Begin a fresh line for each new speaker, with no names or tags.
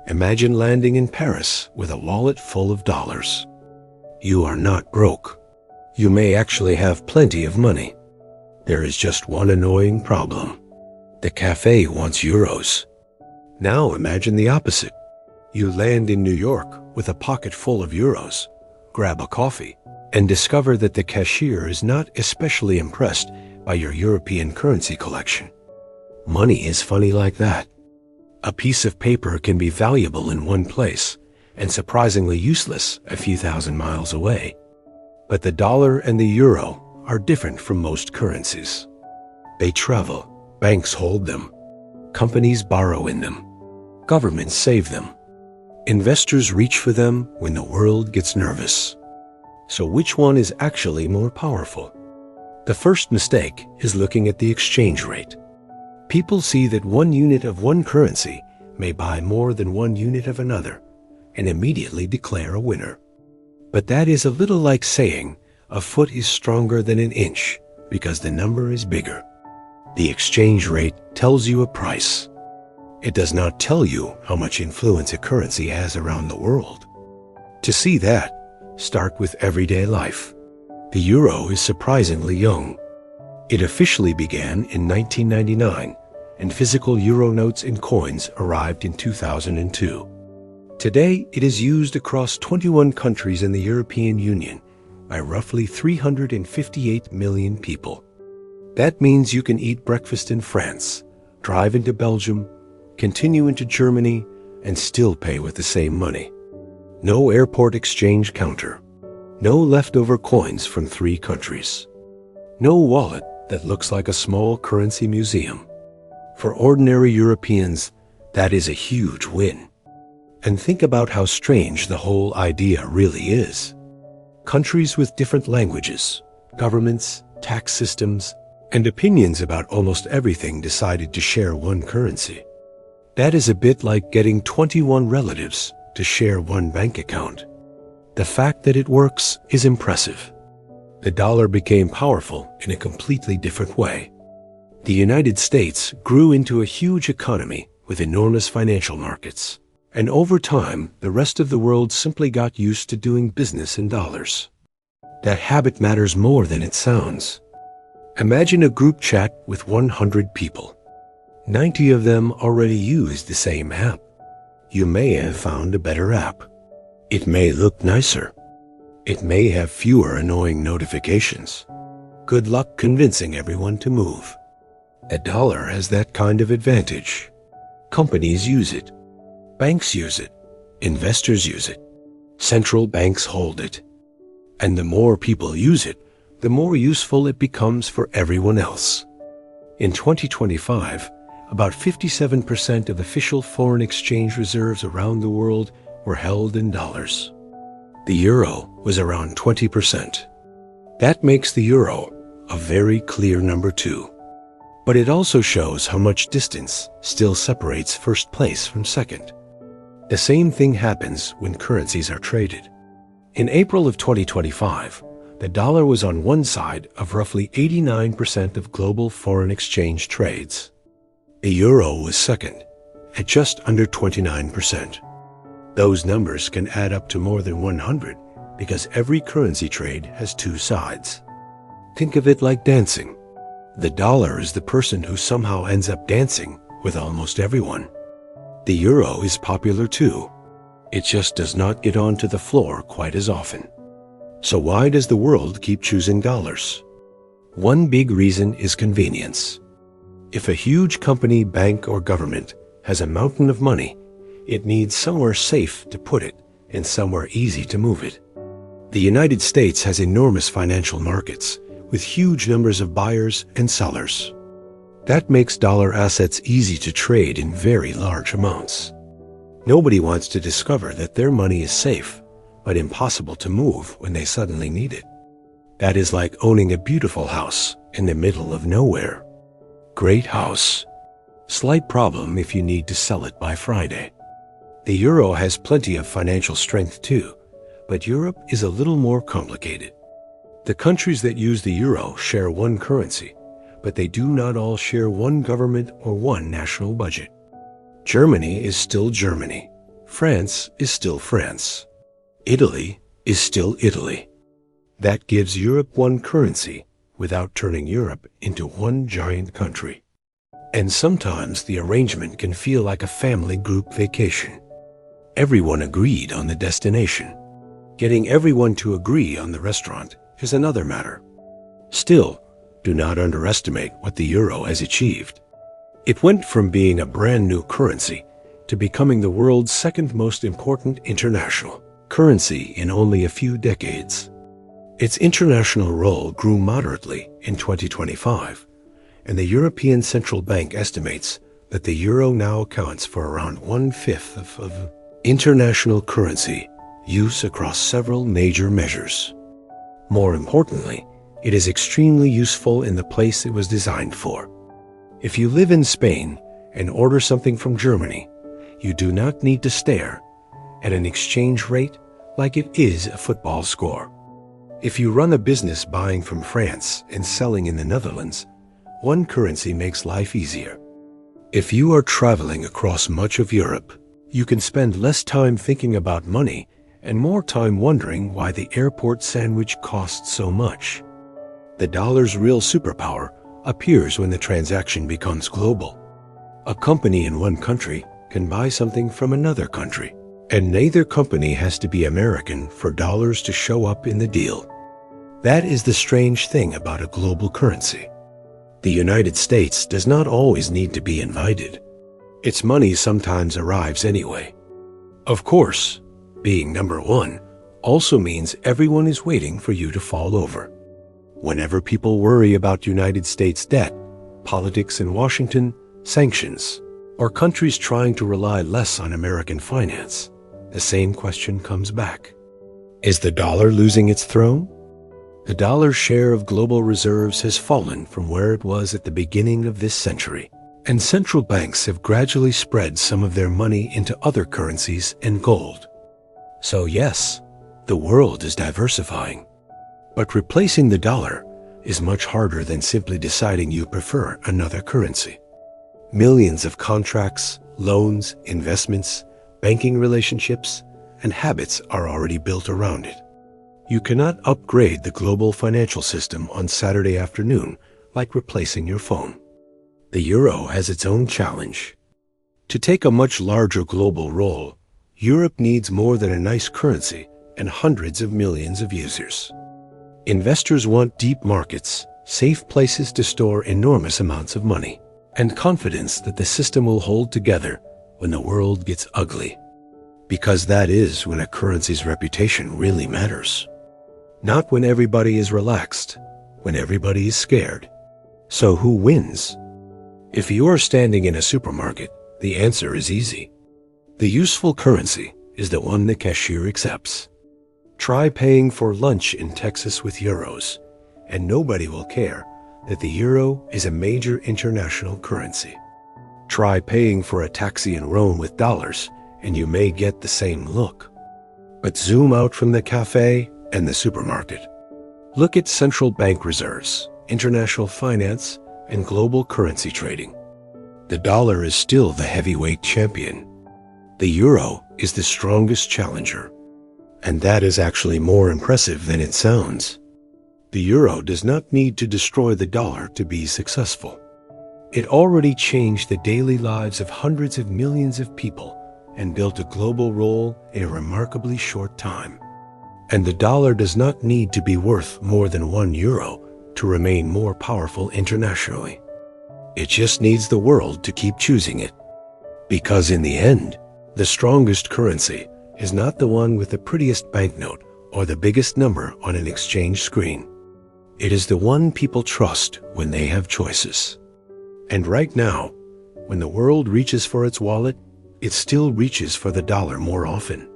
Imagine landing in Paris with a wallet full of dollars. You are not broke. You may actually have plenty of money. There is just one annoying problem. The cafe wants euros. Now imagine the opposite. You land in New York with a pocket full of euros, grab a coffee, and discover that the cashier is not especially impressed by your European currency collection. Money is funny like that. A piece of paper can be valuable in one place and surprisingly useless a few thousand miles away. But the dollar and the euro are different from most currencies. They travel, banks hold them, companies borrow in them, governments save them, investors reach for them when the world gets nervous. So which one is actually more powerful? The first mistake is looking at the exchange rate. People see that one unit of one currency may buy more than one unit of another and immediately declare a winner. But that is a little like saying a foot is stronger than an inch because the number is bigger. The exchange rate tells you a price. It does not tell you how much influence a currency has around the world. To see that, start with everyday life. The euro is surprisingly young. It officially began in 1999, and physical euro notes and coins arrived in 2002. Today, it is used across 21 countries in the European Union by roughly 358 million people. That means you can eat breakfast in France, drive into Belgium, continue into Germany, and still pay with the same money. No airport exchange counter. No leftover coins from 3 countries. No wallet that looks like a small currency museum. For ordinary Europeans, that is a huge win. And think about how strange the whole idea really is. Countries with different languages, governments, tax systems, and opinions about almost everything decided to share one currency. That is a bit like getting 21 relatives to share one bank account. The fact that it works is impressive. The dollar became powerful in a completely different way. The United States grew into a huge economy with enormous financial markets. And over time, the rest of the world simply got used to doing business in dollars. That habit matters more than it sounds. Imagine a group chat with 100 people. 90 of them already use the same app. You may have found a better app. It may look nicer. It may have fewer annoying notifications. Good luck convincing everyone to move. A dollar has that kind of advantage. Companies use it. Banks use it. Investors use it. Central banks hold it. And the more people use it, the more useful it becomes for everyone else. In 2025, about 57% of official foreign exchange reserves around the world were held in dollars. The euro was around 20%. That makes the euro a very clear number 2. But it also shows how much distance still separates first place from second. The same thing happens when currencies are traded. In April of 2025, the dollar was on one side of roughly 89% of global foreign exchange trades. The euro was second, at just under 29%. Those numbers can add up to more than 100 because every currency trade has 2 sides. Think of it like dancing. The dollar is the person who somehow ends up dancing with almost everyone. The euro is popular too. It just does not get onto the floor quite as often. So why does the world keep choosing dollars? One big reason is convenience. If a huge company, bank, or government has a mountain of money, it needs somewhere safe to put it and somewhere easy to move it. The United States has enormous financial markets with huge numbers of buyers and sellers. That makes dollar assets easy to trade in very large amounts. Nobody wants to discover that their money is safe, but impossible to move when they suddenly need it. That is like owning a beautiful house in the middle of nowhere. Great house. Slight problem if you need to sell it by Friday. The euro has plenty of financial strength too, but Europe is a little more complicated. The countries that use the euro share one currency, but they do not all share one government or one national budget. Germany is still Germany, France is still France. Italy is still Italy. That gives Europe one currency without turning Europe into one giant country. And sometimes the arrangement can feel like a family group vacation. Everyone agreed on the destination. Getting everyone to agree on the restaurant is another matter. Still, do not underestimate what the euro has achieved. It went from being a brand new currency to becoming the world's second most important international currency in only a few decades. Its international role grew moderately in 2025, and the European Central Bank estimates that the euro now accounts for around 1/5 of international currency use across several major measures. More importantly, it is extremely useful in the place it was designed for. If you live in Spain and order something from Germany, you do not need to stare at an exchange rate like it is a football score. If you run a business buying from France and selling in the Netherlands, one currency makes life easier. If you are traveling across much of Europe, you can spend less time thinking about money and more time wondering why the airport sandwich costs so much. The dollar's real superpower appears when the transaction becomes global. A company in one country can buy something from another country, and neither company has to be American for dollars to show up in the deal. That is the strange thing about a global currency. The United States does not always need to be invited. Its money sometimes arrives anyway. Of course, being number one also means everyone is waiting for you to fall over. Whenever people worry about United States debt, politics in Washington, sanctions, or countries trying to rely less on American finance, the same question comes back. Is the dollar losing its throne? The dollar's share of global reserves has fallen from where it was at the beginning of this century, and central banks have gradually spread some of their money into other currencies and gold. So yes, the world is diversifying. But replacing the dollar is much harder than simply deciding you prefer another currency. Millions of contracts, loans, investments, banking relationships, and habits are already built around it. You cannot upgrade the global financial system on Saturday afternoon like replacing your phone. The euro has its own challenge. To take a much larger global role, Europe needs more than a nice currency and hundreds of millions of users. Investors want deep markets, safe places to store enormous amounts of money, and confidence that the system will hold together when the world gets ugly. Because that is when a currency's reputation really matters. Not when everybody is relaxed, when everybody is scared. So who wins? If you are standing in a supermarket, the answer is easy. The useful currency is the one the cashier accepts. Try paying for lunch in Texas with euros, and nobody will care that the euro is a major international currency. Try paying for a taxi in Rome with dollars, and you may get the same look. But zoom out from the cafe and the supermarket. Look at central bank reserves, international finance, and global currency trading. The dollar is still the heavyweight champion. The euro is the strongest challenger. And that is actually more impressive than it sounds. The euro does not need to destroy the dollar to be successful. It already changed the daily lives of hundreds of millions of people and built a global role in a remarkably short time. And the dollar does not need to be worth more than €1 to remain more powerful internationally. It just needs the world to keep choosing it. Because in the end, the strongest currency is not the one with the prettiest banknote or the biggest number on an exchange screen. It is the one people trust when they have choices. And right now, when the world reaches for its wallet, it still reaches for the dollar more often.